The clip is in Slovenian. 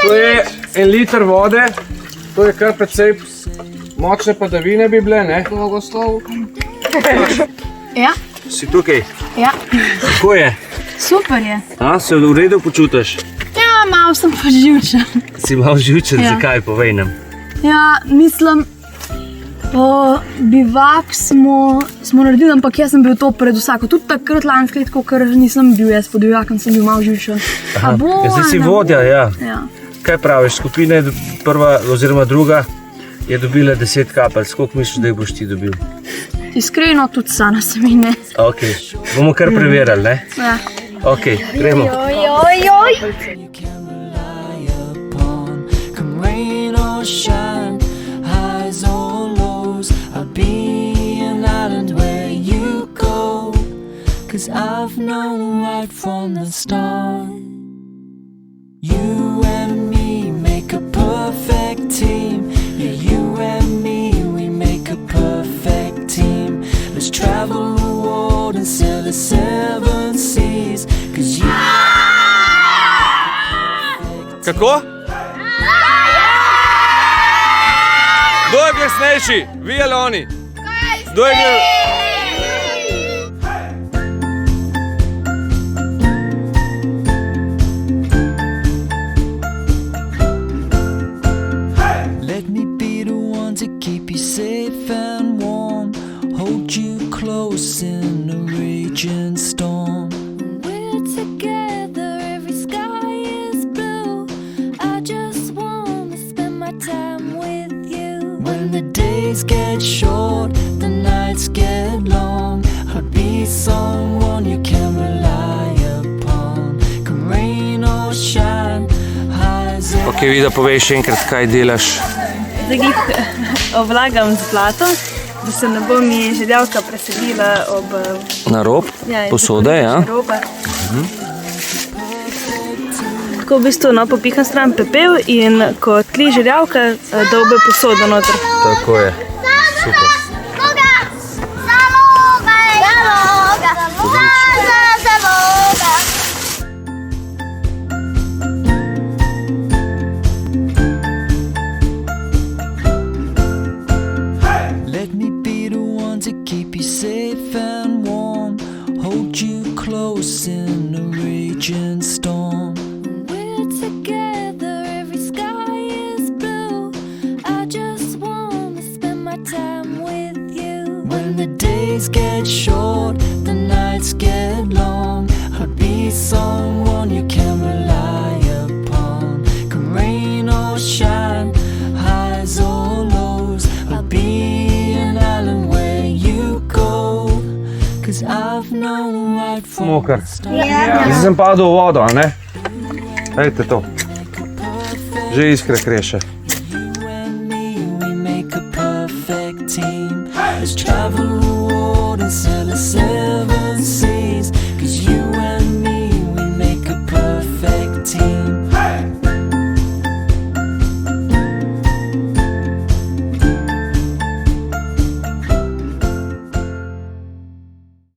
To je 1 liter vode, to je kar precej močne padavine bi bile, ne? Blagoslov. Ja. Si tukaj? Ja. Kako je? Super je. Se v redu počutiš? Ja, malo sem pa živčen. Si malo živčen, Ja. zakaj, povej nam. Ja, mislim, bivak smo naredili, ampak jaz sem bil to pred vsako. Tudi takrat lansko leto, ker nisem bil jaz pod bivakom, sem bil malo živčen. Zdaj si vodja, ja. Ja. Kaj praviš, skupina je prva oziroma druga je dobila 10 kapelj. Koliko misliš, da jih boš ti dobil? Iskreno, tudi sana se mi ne. Ok, bomo kar preverjali, ne? Ja. Ok, gremo. Cause I've known right from the start. You and me make a perfect team. Yeah, you and me, we make a perfect team. Let's travel the world and sail the 7 seas. Cause you Kako? Kdo je glasnejši? Vi ali oni? Kdo je let me be the one to keep you safe and warm. Hold you close in a raging storm. We're together, every sky is blue. I just wanna spend my time with you. When the days get short, the nights get long, I'll be someone you can rely upon. Come rain or shine, highs or Ok, Vida, povej še enkrat, kaj delaš. Zdaj jih ovlagam z blatom, da se ne bo mi žerjavka preselila ob Na rob posode, ja? robe. Tako v bistvu popiham stran pepel in ko tli žerjavka, dolbe posodo noter. Tako je. Super. let me be the one to keep you safe and warm. Hold you close in a raging storm. We're together, every sky is blue. I just wanna spend my time with you. When the days get short, the nights get long, I'll be someone you can rely upon. Come rain or shine, highs or lows, I'll be an island where you go. Cause I've known right from Mokar. the start. Zdaj sem padel v vodo, a ne? Ejte to. Že iskre kreše. You and me, we make a perfect team. Let's travel the world and sail a